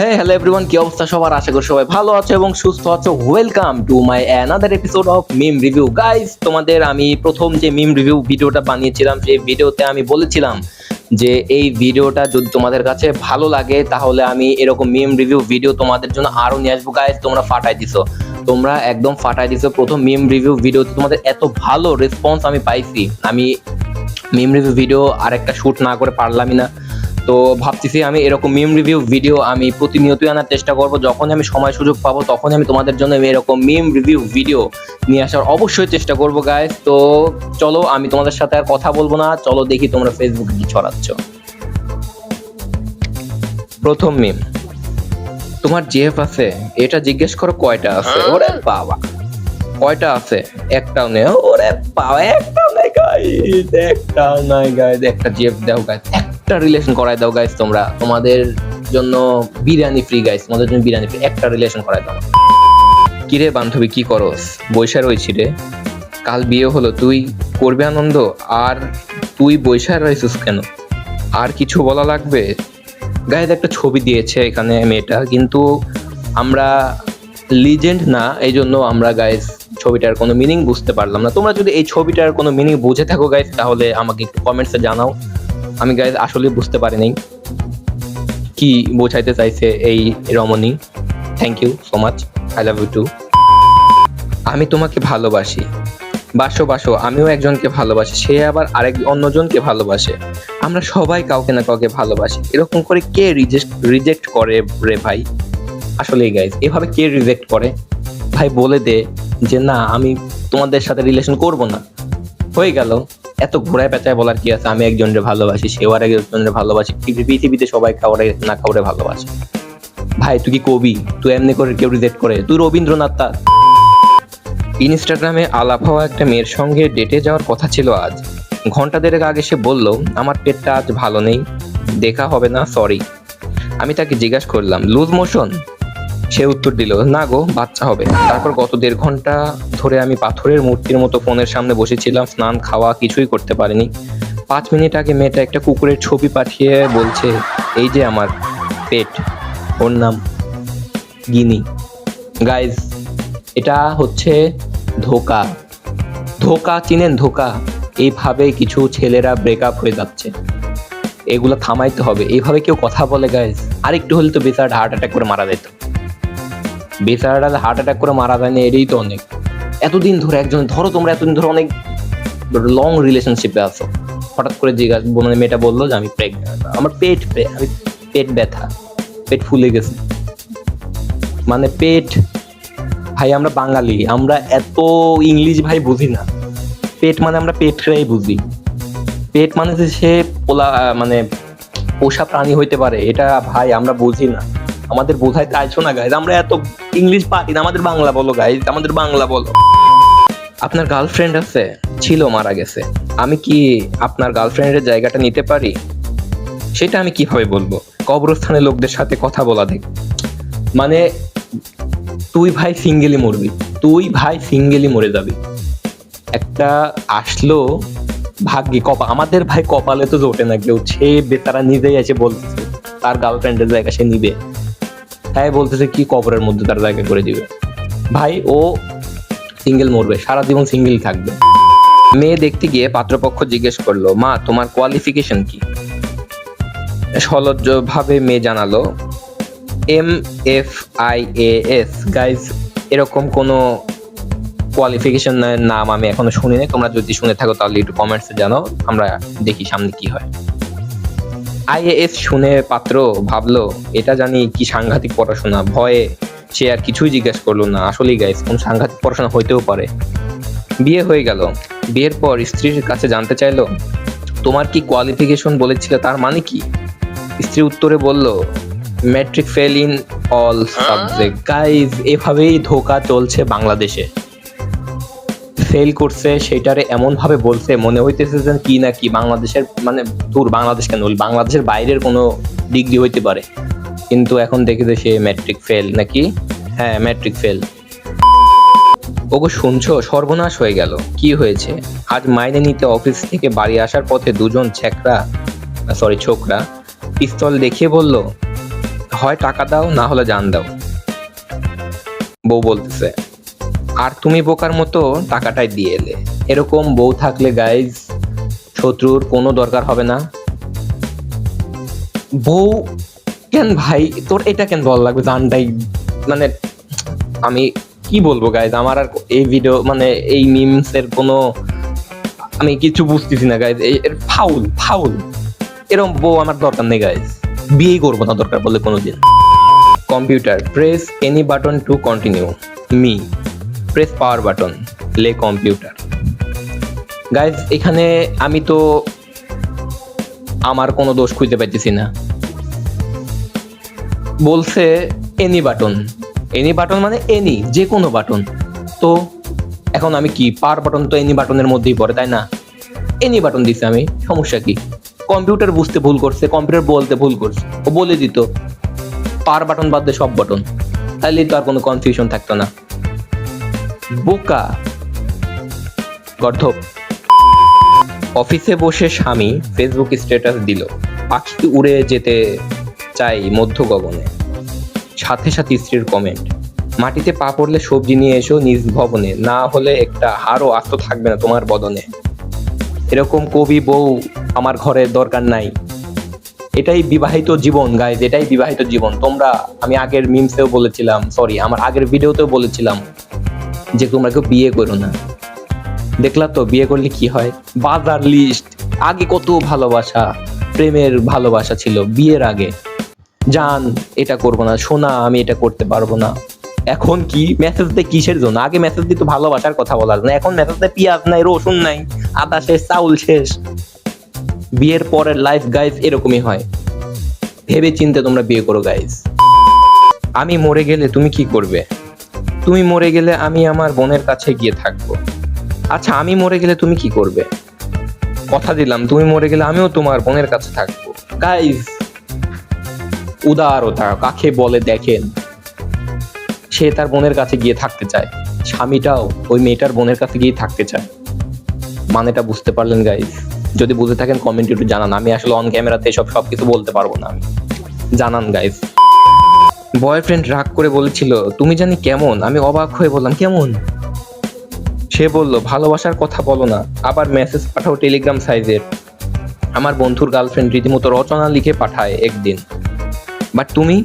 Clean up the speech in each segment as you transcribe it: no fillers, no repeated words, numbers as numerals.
Hello everyone, কি অবস্থা সবার? আশা করি সবাই ভালো আছো এবং সুস্থ আছো। Welcome to my another episode of meme review. Guys, তোমাদের আমি প্রথম যে মিম রিভিউ ভিডিওটা বানিয়েছিলাম সেই ভিডিওতে আমি বলেছিলাম যে এই ভিডিওটা যদি তোমাদের কাছে ভালো লাগে তাহলে আমি এরকম মিম রিভিউ ভিডিও তোমাদের জন্য আরো নিয়ে আসবো। গাইস, তোমরা ফাটাই দিছো, তোমরা একদম ফাটাই দিছো। প্রথম মিম রিভিউ ভিডিওতে তোমাদের এত ভালো রেসপন্স আমি পাইছি, আমি মিম রিভিউ ভিডিও আরেকটা শুট না করে পারলামই না। তো ভাবতেছি আমি এরকম মিম রিভিউ ভিডিও আমি প্রতিনিয়তই আনার চেষ্টা করব। যখন আমি সময় সুযোগ পাবো তখন আমি তোমাদের জন্য এরকম মিম রিভিউ ভিডিও নিয়ে আসার অবশ্যই চেষ্টা করব। গাইস, তো চলো, আমি তোমাদের সাথে আর কথা বলবো না, চলো দেখি তোমরা ফেসবুকে কি ছড়াচ্ছ। প্রথম মিম, তোমার জিএফ আছে? এটা জিজ্ঞেস করো কয়টা আছে। ওরে বাবা, কয়টা আছে? একটাও নেই। ওরে বাবা, একটাও নাই গাইস, একটাও নাই গাইস। একটা জিএফ দাও গাইস, একটা রিলেশন করাই দাও গাইস। তোমরা তোমাদের জন্য বিরিয়ানি ফ্রি গাইস, তোমাদের জন্য বিরিয়ানি ফ্রি। একটা রিলেশন করাই দাও। কিরে বান্ধবী, কি করস? বৈশা রইছি রে, কাল বিয়ে হলো, তুই করবি আনন্দ আর তুই বৈশা রইছিস কেন? আর কিছু বলা লাগবে? গাইস, একটা ছবি দিয়েছে এখানে মেয়েটা, কিন্তু আমরা লিজেন্ড না, এই জন্য আমরা গাইস ছবিটার কোনো মিনিং বুঝতে পারলাম না। তোমরা যদি এই ছবিটার কোনো মিনিং বুঝে থাকো গাইস তাহলে আমাকে একটু কমেন্টসে জানাও। আমি গাইস আসলে বুঝতে পারিনি কি বোঝাইতে চাইছে এই রমণী। Thank you so much, I love you too. আমি তোমাকে ভালোবাসি। বাসো বাসো, আমিও একজনকে ভালোবাসি, সে আবার অন্যজনকে ভালোবাসে। আমরা সবাই কাউকে না কাউকে ভালোবাসি। এরকম করে কে রিজেক্ট করে রে ভাই? আসলেই গাইস, এভাবে কে রিজেক্ট করে ভাই? বলে দে যে না, আমি তোমাদের সাথে রিলেশন করব না, হয়ে গেল। এত ঘোরায় পেঁচায় বলার কি আছে? আমি একজনের ভালোবাসি, সেও আর একজনের ভালোবাসি। পৃথিবীতে সবাই কাউরে না কাউরে ভালোবাসে। ভাই তুই কি কবি? তুই এমনি করে কেউ রিজেক্ট করে? তুই রবীন্দ্রনাথ তার। ইনস্টাগ্রামে আলাপ হওয়া একটা মেয়ের সঙ্গে ডেটে যাওয়ার কথা ছিল আজ। ঘন্টা দেড়েক আগে সে বলল আমার পেটটা আজ ভালো নেই, দেখা হবে না, সরি। আমি তাকে জিজ্ঞাসা করলাম লুজ মোশন? সে উত্তর দিল না গো, বাচ্চা হবে। তারপর গত 1.5 ঘন্টা ধরে আমি পাথরের মূর্তির মতো ফোনের সামনে বসেছিলাম, স্নান খাওয়া কিছুই করতে পারিনি। 5 মিনিট আগে মেয়েটা একটা কুকুরের ছবি পাঠিয়ে বলছে এই যে আমার পেট, ওর নাম গিনি। গাইজ, এটা হচ্ছে ধোকা। ধোকা চিনেন? ধোকা। এইভাবে কিছু ছেলেরা ব্রেকআপ হয়ে যাচ্ছে, এগুলো থামাইতে হবে। এইভাবে কেউ কথা বলে গাইজ, আর একটু হলে তো বেচারাটা হার্ট অ্যাটাক করে মারা যেত। বেচারাটা হার্ট অ্যাটাক করে মারা যায়নি, এটাই তো অনেক। এতদিন ধরে একজন, ধরো তোমরা এতদিন ধরে অনেক লং রিলেশনশিপে আছো, হঠাৎ করে জিজ্ঞাসা মানে মেয়েটা বললো যে আমি প্রেগনেন্ট, আমার আমি পেট ব্যথা, পেট ফুলে গেছে। মানে পেট, ভাই আমরা বাঙালি, আমরা এত ইংলিশ ভাই বুঝি না। পেট মানে আমরা পেটটাই বুঝি। পেট মানে যে সে মানে পোষা প্রাণী হইতে পারে, এটা ভাই আমরা বুঝি না। আমাদের বোঝাইতে আইছো না গাইজ, আমরা এত ইংলিশ পারি না। আমাদের বাংলা বলো গাইজ, আমাদের বাংলা বলো। আপনার গার্লফ্রেন্ড আছে? ছিল, মারা গেছে। আমি কি আপনার গার্লফ্রেন্ডের জায়গাটা নিতে পারি? সেটা আমি কিভাবে বলবো? কবরস্থানে লোকদের সাথে কথা বলা দেখ। মানে তুই ভাই সিঙ্গেলি মরবি, তুই ভাই সিঙ্গেলি মরে যাবি। একটা আসলো ভাগ্যে, আমাদের ভাই কপালে তো জোটে না কেউ। সে বেচারা নিজেই এসে বলতেছে তার গার্লফ্রেন্ডের জায়গা সে নিবে। হ্যাঁ, বলতেছে কি কবরের মধ্যে তার জায়গা করে দিবে। ভাই ও সিঙ্গেল মরবে, সারা জীবন সিঙ্গেল থাকবে। মেয়ে দেখতে গিয়ে পাত্রপক্ষ জিজ্ঞেস করলো মা তোমার কোয়ালিফিকেশন কি? সলজ্জ ভাবে মেয়ে জানালো MFIAS। গাইজ, এরকম কোনো কোয়ালিফিকেশনের নাম আমি এখনো শুনিনি। তোমরা যদি শুনে থাকো তাহলে একটু কমেন্টসে জানাও, আমরা দেখি সামনে কি হয়। IAS শুনে পাত্র ভাবলো এটা জানি কি সাংঘাতিক পড়াশোনা। ভয়ে সে আর কিছুই জিজ্ঞেস করলো না। আসলেই গাইস, কোন সাংঘাতিক পড়াশোনা হইতেও পারে। বিয়ে হয়ে গেল। বিয়ের পর স্ত্রীর কাছে জানতে চাইলো তোমার কি কোয়ালিফিকেশন বলেছিল, তার মানে কি? স্ত্রী উত্তরে বলল matric fail in all subject. Guys, এভাবেই ধোকা চলছে বাংলাদেশে। ফেল করছে সেটারে এমন ভাবে বলছে মনে হইতেছে যে কি না কি বাংলাদেশের, মানে দূর বাংলাদেশ কেন, বাংলাদেশের বাইরের কোনো ডিগ্রি হইতে পারে। কিন্তু এখন দেখি যে সে ম্যাট্রিক ফেল নাকি। হ্যাঁ, ম্যাট্রিক ফেল। ওগো শুনছো, সর্বনাশ হয়ে গেল। কি হয়েছে? আজ মাইনে নিতে অফিস থেকে বাড়ি আসার পথে দুজন ছোকরা পিস্তল দেখিয়ে বলল হয় টাকা দাও না হলে জান দাও। বউ বলতেছে, আর তুমি বোকার মতো টাকাটাই দিয়ে এলে। এরকম বউ থাকলে গাইজ শত্রুর কোনো দরকার হবে না। বউ কেন ভাই, তোর এটা কেন ভালো লাগবে জানটাই, মানে আমি কি বলবো গাইজ, আমার আর এই ভিডিও মানে এই মিমসের কোনো আমি কিছু বুঝতেছি না গাইজ। এর ফাউল ফাউল, এরকম বউ আমার দরকার নেই গাইজ, বিয়ে করবো না দরকার বললে কোনোদিন। Computer, press any button to continue. Me, press power button, play computer. Guys এখানে আমি তো আমার কোনো দোষ খুঁজে পাইতেছি না। বলছে এনি বাটন, এনি বাটন মানে এনি, যে কোনো বাটন। তো এখন আমি কি, পাওয়ার বাটন তো এনি বাটনের মধ্যেই পড়ে তাই না? এনি বাটন দিছে আমি, সমস্যা কি? কম্পিউটার বুঝতে ভুল করছে, কম্পিউটার বলতে ভুল করছে, ও বলে দিত পাওয়ার বাটন বাদ দিয়ে সব বাটন, তাইলে তো আর কোনো কনফিউশন থাকতো না। বোকা গর্ধপ। অফিসে বসে স্বামী ফেসবুক স্ট্যাটাস দিল, পাখি উড়ে যেতে চাই মধ্য গগনে। সাথে সাথে স্ত্রীর কমেন্ট, মাটিতে পা পড়লে সবজি নিয়ে এসো নিজ ভবনে, না হলে একটা হাড়ও আস্ত থাকবে না তোমার বদনে। এরকম কবি বউ আমার ঘরে দরকার নাই। এটাই বিবাহিত জীবন গাইজ, এটাই বিবাহিত জীবন। তোমরা, আমি আগের মিমসেও বলেছিলাম, সরি আমার আগের ভিডিওতেও বলেছিলাম যে তোমরা কেউ বিয়ে করো না। দেখলা তো বিয়ে করলে কি হয়, বাজার লিস্ট। আগে কত ভালোবাসা, প্রেমের ভালোবাসা ছিল বিয়ের আগে। জান এটা করবো না, সোনা আমি এটা করতে পারবো না। এখন কি মেসেজ দেয় কিসের জন্য? আগে মেসেজ দিত ভালোবাসার কথা বলার জন্য, এখন মেসেজ দেয় পেঁয়াজ নাই, রসুন নাই, আদা শেষ, চাউল শেষ। বিয়ের পরের লাইফ গাইজ এরকমই হয়, ভেবে চিন্তে তোমরা বিয়ে করো গাইজ। আমি মরে গেলে তুমি কি করবে? তুমি মরে গেলে আমি আমার বোনের কাছে গিয়ে থাকবো। আচ্ছা আমি মরে গেলে তুমি কি করবে? কথা দিলাম তুমি মরে গেলে আমিও তোমার বোনের কাছে থাকবো। গাইজ উদারতা কাকে বলে দেখেন, সে তার বোনের কাছে গিয়ে থাকতে চায়, স্বামীটাও ওই মেয়েটার বোনের কাছে গিয়ে থাকতে চায়। মানেটা বুঝতে পারলেন গাইজ? যদি বুঝে থাকেন কমেন্টে একটু জানান, আমি আসলে অন ক্যামেরাতে সবকিছু বলতে পারবো না, আমি জানান গাইজ। বয়ফ্রেন্ড রাগ করে বলেছিল তুমি জানি কেমন, আমি অবাক হয়ে বললাম কেমন? সে বলল ভালোবাসার কথা বলো না, আবার মেসেজ পাঠাও টেলিগ্রাম সাইজের। আমার বন্ধুর গার্লফ্রেন্ড রীতিমতো রচনা লিখে পাঠায় একদিন, বাট তুমি?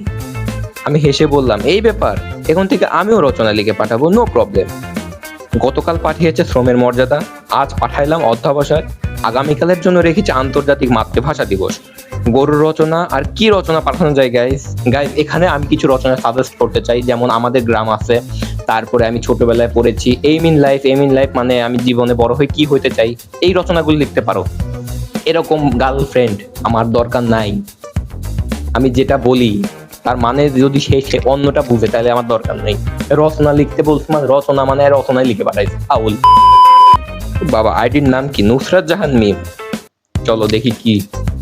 আমি হেসে বললাম এই ব্যাপার, এখন থেকে আমিও রচনা লিখে পাঠাবো, নো প্রবলেম। গতকাল পাঠিয়েছে শ্রমের মর্যাদা, আজ পাঠাইলাম অধ্যাবসায়, আগামীকালের জন্য রেখেছি আন্তর্জাতিক মাতৃভাষা দিবস। গরুর রচনা আর কি রচনা পাঠানো যায় গাইস? এখানে আমি কিছু রচনা সাজেস্ট করতে চাই, যেমন আমাদের গ্রাম আছে, তারপরে আমি ছোটবেলায় পড়েছি aim in life, aim in life মানে আমি জীবনে বড় হয়ে কি হতে চাই, এই রচনাগুলি লিখতে পারো। এরকম গার্লফ্রেন্ড আমার দরকার নাই। আমি যেটা বলি তার মানে যদি সে অন্যটা বুঝে তাহলে আমার দরকার নেই। রচনা লিখতে বলছি মানে রচনা মানে রচনায় লিখে পাঠাইছে আউল। বাবা আইডির নাম কি? নুসরাত জাহান মিম। চলো দেখি কি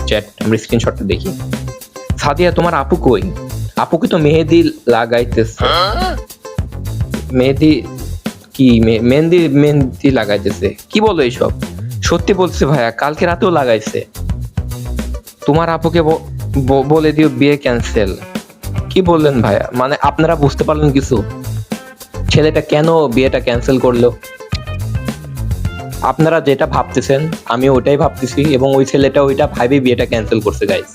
চ্যাট, আমরা স্ক্রিনশটটা দেখি। সাদিয়া তোমার আপু কই? আপুকে তো মেহেদি লাগাইতেছে। মেহেদি কি? মেহেদি লাগাইতেছে? কি বলো এইসব? সত্যি বলছে ভাইয়া, কালকে রাতেও লাগাইছে। তোমার আপুকে বলে দিও বিয়ে ক্যান্সেল। কি বললেন ভাইয়া? মানে আপনারা বুঝতে পারলেন কিছু? ছেলেটা কেন বিয়েটা ক্যান্সেল করলো? আপনারা যেটা ভাবতেছেন আমি ওইটাই ভাবতেছি, এবং ওই ছেলেটা ওইটা ভাবে বিয়েটা ক্যান্সেল করছে গাইস।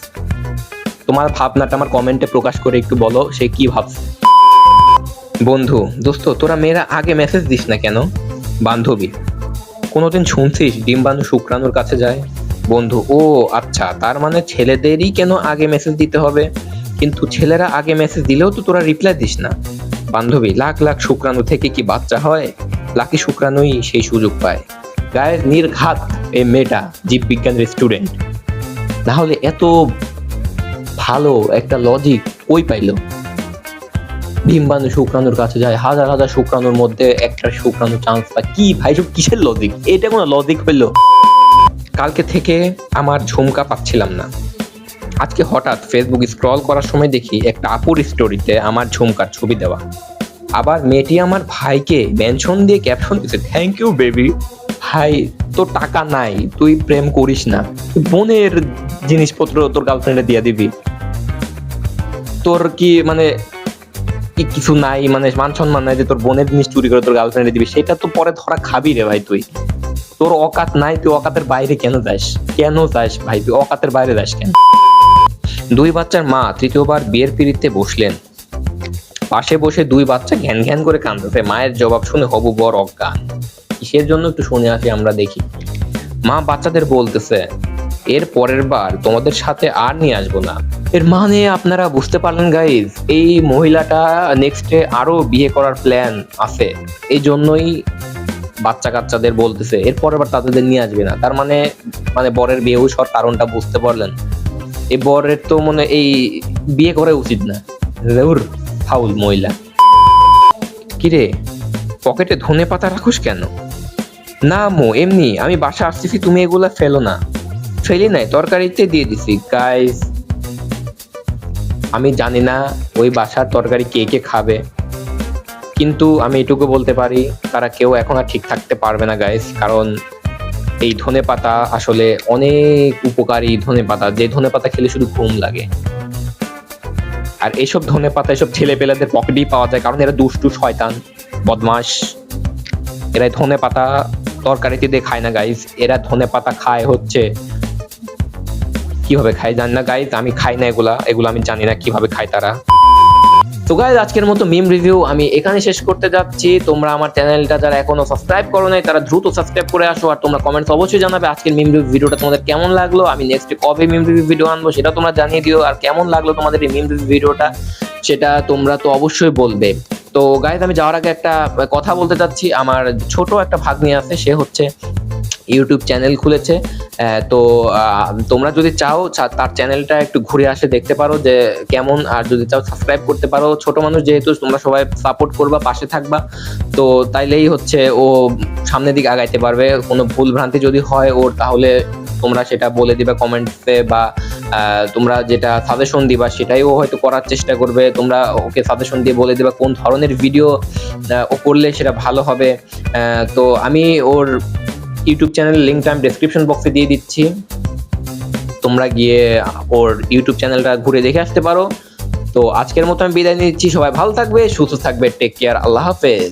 তোমার ভাবনাটা আমার কমেন্টে প্রকাশ করে একটু বলো সে কি ভাবছে। বন্ধু, দোস্ত তোরা মেয়েরা আগে মেসেজ দিস না কেন? বান্ধবী, কোনোদিন শুনছিস ডিম্বাণু শুক্রাণুর কাছে যায়? বন্ধু, ও আচ্ছা, তার মানে ছেলেদেরই কেন আগে মেসেজ দিতে হবে? কিন্তু ছেলেরা আগে মেসেজ দিলেও তো তোরা রিপ্লাই দিস না। বান্ধবী, লাখ লাখ শুক্রাণু থেকে কি বাচ্চা হয়? লাকি শুক্রাণুই সেই সুযোগ পায়। গায়ের নির্ঘাত এই মেয়েটা জীববিজ্ঞানের স্টুডেন্ট, না হলে এত ভালো একটা লজিক কই পাইলো? ডিম্বাণু শুক্রাণুর কাছে যায়, হাজার হাজার শুক্রাণুর মধ্যে একটা শুক্রাণু চান্স পায়। কি ভাই সব কিসের লজিক? এটা কোনো লজিক হইলো? কালকে থেকে আমার ঝুমকা পাচ্ছিলাম না। আজকে হঠাৎ ফেসবুক স্ক্রল করার সময় দেখি একটা আপুর স্টোরিতে আমার ঝুমকার ছবি দেওয়া। আবার মেয়েটি আমার ভাইকে মেনশন দিয়ে ক্যাপশন দিয়েছে, থ্যাংক ইউ বেবি। ভাই তোর টাকা নাই, তুই প্রেম করিস না, বোনের জিনিসপত্র তোর গার্লফ্রেন্ডে দিয়ে দিবি? তোর কি মানে কিছু নাই, মানে মান সম্মান নাই যে তোর বোনের জিনিস চুরি করে তোর গার্লফ্রেন্ডে দিবি? সেটা তো পরে ধরা খাবি রে ভাই। তুই তোর অকাত নাই, তুই অকাতের বাইরে কেন যাস ভাই? তুই অকাতের বাইরে যাস কেন? দুই বাচ্চার মা তৃতীয়বার বিয়ের পিঁড়িতে বসলেন। পাশে বসে দুই বাচ্চা ঘ্যান ঘ্যান করে কাঁদতেছে। মায়ের জবাব শুনে হবু বর অজ্ঞান। কিসের জন্য একটু শুনে আসি আমরা দেখি। মা বাচ্চাদের বলতেছে, এর পরের বার তোমাদের সাথে আর নিয়ে আসবো না। এর মানে আপনারা বুঝতে পারলেন গাইজ, এই মহিলাটা নেক্সটে আরো বিয়ে করার প্ল্যান আছে। এই জন্যই বাচ্চা কাচ্চাদের বলতেছে এর পরের বার তাদের নিয়ে আসবে না। তার মানে বরের বিয়ে হওয়ার কারণটা বুঝতে পারলেন। এই বরের তো মনে এই বিয়ে করা উচিত না। ফাউল মহিলা। কিরে, পকেটে ধনে পাতা রাখোস কেন? না মো, এমনি আমি বাসা আসতেছি, তুমি এগুলা ফেলো না। ফেলি নাই, তরকারিতে দিয়ে দিছি। গাইস, আমি জানি না ওই বাসার তরকারি কে কে খাবে, কিন্তু আমি এটুকু বলতে পারি তারা কেউ এখন আর ঠিক থাকতে পারবে না গাইস। কারণ এই ধনে পাতা আসলে অনেক উপকারী ধনে পাতা, যে ধনে পাতা খেলে শুধু ঘুম লাগে। আর এইসব ধনে পাতা এসব ছেলে পেলেদের পকেটেই পাওয়া যায়, কারণ এরা দুষ্টু শয়তান বদমাস। এরা ধনে পাতা তরকারিতে দিয়ে খায় না গাইস, এরা ধনে পাতা খায় হচ্ছে কিভাবে খায় জানি না গাইস। আমি খাই না এগুলো আমি জানি না কিভাবে খায় তারা। তো গাইস, আজকের মতো মিম রিভিউ আমি এখানে শেষ করতে যাচ্ছি। তোমরা আমার চ্যানেলটা যারা এখনো সাবস্ক্রাইব করো নাই তারা দ্রুত সাবস্ক্রাইব করে আসো। আর তোমরা কমেন্টস অবশ্যই জানাবে আজকের মিম রিভিউ ভিডিওটা তোমাদের কেমন লাগলো। আমি নেক্সট কবে মিম রিভিউ ভিডিও আনবো সেটা তোমরা জানিয়ে দিও। আর কেমন লাগলো তোমাদের এই মিম রিভিউ ভিডিওটা সেটা তোমরা তো অবশ্যই বলবে। তো গাইস, আমি যাওয়ার আগে একটা কথা বলতে চাচ্ছি। আমার ছোট একটা ভাগ্নি আছে, সে হচ্ছে ইউটিউব চ্যানেল খুলেছে। তো তোমরা যদি চাও তার চ্যানেলটা একটু ঘুরে আসে দেখতে পারো যে কেমন। আর যদি চাও সাবস্ক্রাইব করতে পারো। ছোট মানুষ যেহেতু, তোমরা সবাই সাপোর্ট করবা, পাশে থাকবা, তো তাইলেই হচ্ছে ও সামনের দিকে আগাইতে পারবে। কোনো ভুল ভ্রান্তি যদি হয় ওর, তাহলে তোমরা সেটা বলে দিবা কমেন্টসে, বা তোমরা যেটা সাজেশন দিবা সেটাই ও হয়তো করার চেষ্টা করবে। তোমরা ওকে সাজেশন দিয়ে বলে দিবা কোন ধরনের ভিডিও ও করলে সেটা ভালো হবে। তো আমি ওর ইউটিউব চ্যানেলের লিঙ্কটা আমি ডেসক্রিপশন বক্সে দিয়ে দিচ্ছি। তোমরা গিয়ে ওর ইউটিউব চ্যানেলটা ঘুরে দেখে আসতে পারো। তো আজকের মতো আমি বিদায় নিচ্ছি। সবাই ভালো থাকবে, সুস্থ থাকবে, টেক কেয়ার, আল্লাহ হাফেজ।